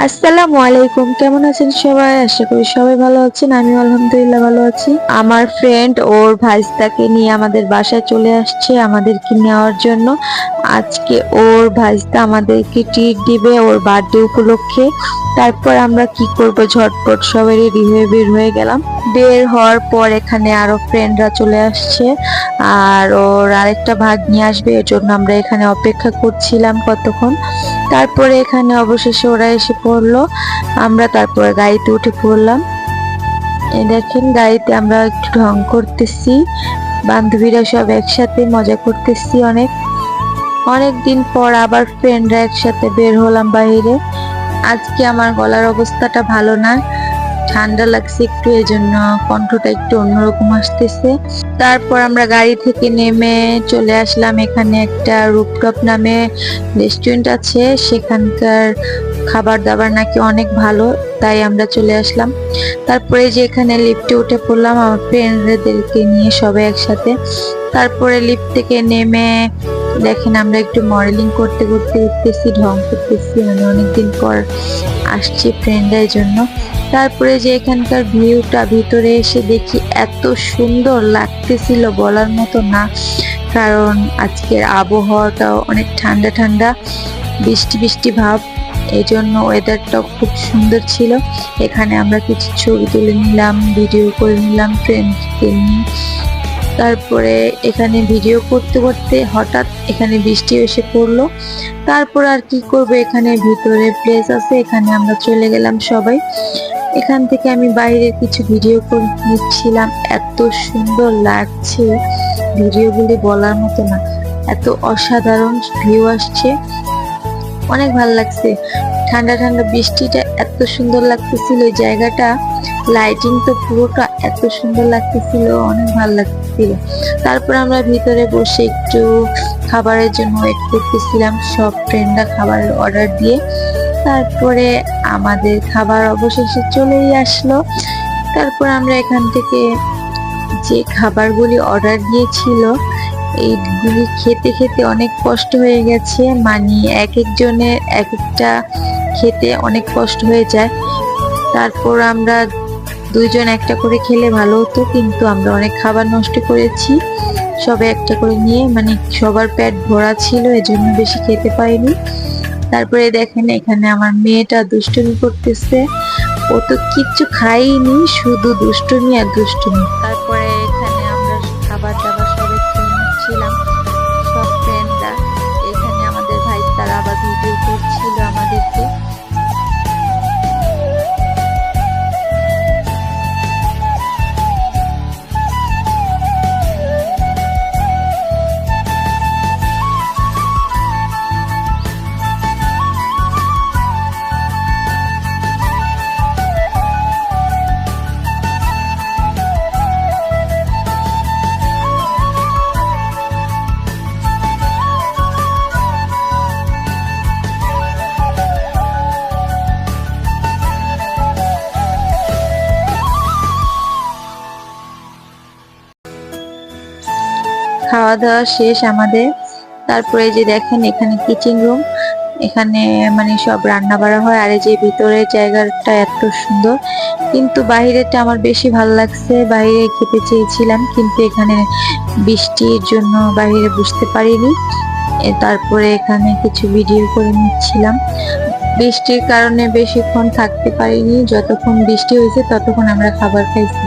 আসসালামু আলাইকুম, কেমন আছেন সবাই? আশা করি সবাই ভালো আছেন। আমি আলহামদুলিল্লাহ ভালো আছি। আমার ফ্রেন্ড ওর ভাইস্তাকে নিয়ে আমাদের বাসায় চলে আসছে আমাদেরকে নেওয়ার জন্য। আজকে ওর ভাইস্তা আমাদেরকে ট্রিট দিবে ওর বার্থডে উপলক্ষে। তারপর আমরা কি করব, ঝটপট সবাই রেডি হয়ে বের হয়ে গেলাম। বের হওয়ার পর এখানে আরো ফ্রেন্ডরা চলে আসছে, আর ওর আরেকটা ভাগ্নি আসবে, এর জন্য আমরা এখানে অপেক্ষা করছিলাম কতক্ষণ। তারপরে এখানে অবশেষে ওরা এসে পড়লো। আমরা তারপরে গাড়িতে উঠে পড়লাম। এই দেখেন, গাড়িতে আমরা একটু ঢং করতেছি, বান্ধবীরা সব একসাথে মজা করতেছি। অনেক অনেক দিন পর আবার ফ্রেন্ডরা একসাথে বের হলাম বাইরে। আজকে আমার গলার অবস্থাটা ভালো না, ঠান্ডা লাগছে একটু, এজন্য কণ্ঠটা একটু অন্যরকম আসতেছে। তারপর আমরা গাড়ি থেকে নেমে চলে আসলাম এখানে একটা রুপটপ নামে রেস্টুরেন্ট আছে, সেখানকার খাবার দাবার নাকি অনেক ভালো, তাই আমরা চলে আসলাম। তারপরে যে এখানে লিফটে উঠে পড়লাম আমার ফ্রেন্ডদেরকে নিয়ে সবাই একসাথে। তারপরে লিফট থেকে নেমে দেখেন আমরা একটু মডেলিং করতে করতে উঠতেছি, ঢং করতেছি, মানে অনেকদিন পর আসছি ফ্রেন্ডদের জন্য। তারপরে যে এখানকার ভিউটা, ভিতরে এসে দেখি এত সুন্দর লাগতেছিল বলার মতো না, কারণ আজকের আবহাওয়াটাও অনেক ঠান্ডা ঠান্ডা, বৃষ্টি বৃষ্টি ভাব, এই জন্য ওয়েদারটাও খুব সুন্দর ছিল। এখানে আমরা কিছু ছবি তুলে নিলাম, ভিডিও করে নিলাম ফ্রেন্ডকে নিয়ে। তারপরে এখানে ভিডিও করতে করতে হঠাৎ এখানে বৃষ্টি এসে পড়লো। তারপর আর কি করবো, এখানে ভিতরে প্লেস আছে, এখানে আমরা চলে গেলাম সবাই। এখান থেকে আমি বাইরের কিছু ভিডিও করে নিচ্ছিলাম, এত সুন্দর লাগছে ভিডিওগুলি বলার মতো না, এত অসাধারণ ভিউ আসছে, অনেক ভালো লাগছে। ঠান্ডা ঠান্ডা বৃষ্টিটা এত সুন্দর লাগতেছিল, এই জায়গাটা লাইটিং তো পুরোটা এত সুন্দর লাগতেছিল, অনেক ভালো লাগতেছিল। তারপর আমরা ভিতরে বসে একটু খাবারের জন্য ওয়েট করতেছিলাম, সব ফ্রেন্ডরা খাবারের অর্ডার দিয়ে। তারপরে আমাদের খাবার অবশেষে চলেই আসলো। তারপর আমরা এখান থেকে যে খাবারগুলি অর্ডার দিয়েছিল এইগুলি খেতে খেতে অনেক কষ্ট হয়ে গেছে, মানে এক একজনের এক একটা খেতে অনেক কষ্ট হয়ে যায়। তারপর আমরা দুইজন একটা করে খেলে ভালো হতো, কিন্তু আমরা অনেক খাবার নষ্ট করেছি সবে একটা করে নিয়ে, মানে সবার পেট ভরা ছিল, এজন্য বেশি খেতে পাইনি। তারপরে দেখেন এখানে আমার মেয়েটা দুষ্টুমি করতেছে, ও তো কিচ্ছু খাইনি, শুধু দুষ্টুমি আর দুষ্টুমি। তারপরে এখানে আমরা খাবার দাবার সবাই খেয়ে নিচ্ছিলাম সব ফ্রেন্ডরা। এখানে আমাদের ভাই তারা আবার ভিডিও করছিল আমাদেরকে। খাওয়া দাওয়া শেষ আমাদের। তারপরে যে দেখেন এখানে কিচেন রুম, এখানে মানে সব রান্না বাড়া হয়, আর এই যে ভিতরের জায়গাটা এত সুন্দর, কিন্তু বাহিরেরটা আমার বেশি ভালো লাগছে। বাইরে খেতে চেয়েছিলাম, কিন্তু এখানে বৃষ্টির জন্য বাইরে বুঝতে পারিনি। তারপরে এখানে কিছু ভিডিও করে নিচ্ছিলাম, বৃষ্টির কারণে বেশিক্ষণ থাকতে পারিনি, যতক্ষণ বৃষ্টি হয়েছে ততক্ষণ আমরা খাবার খাইছি।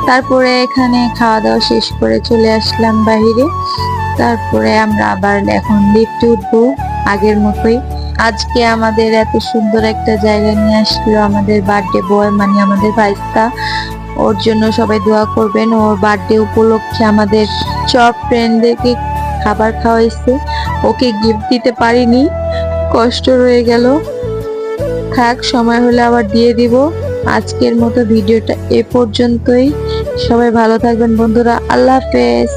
তারপরে এখানে খাওয়া দাওয়া শেষ করে চলে আসলাম বাহিরে। তারপরে আমরা আবার এখন লিফটে উঠবো আগের মতোই। আজকে আমাদের এত সুন্দর একটা জায়গা নিয়ে আসলো আমাদের বার্থডে বয়, মানে আমাদের ভাইস্তা, ওর জন্য সবাই দোয়া করবেন। ওর বার্থডে উপলক্ষে আমাদের সব ফ্রেন্ডদেরকে খাবার খাওয়াইছে, ওকে গিফট দিতে পারিনি, কষ্ট রয়ে গেল, থাক সময় হলে আবার দিয়ে দিব। আজকের মতো ভিডিওটা এ পর্যন্তই, সবাই ভালো থাকবেন বন্ধুরা, আল্লাহ হাফেজ।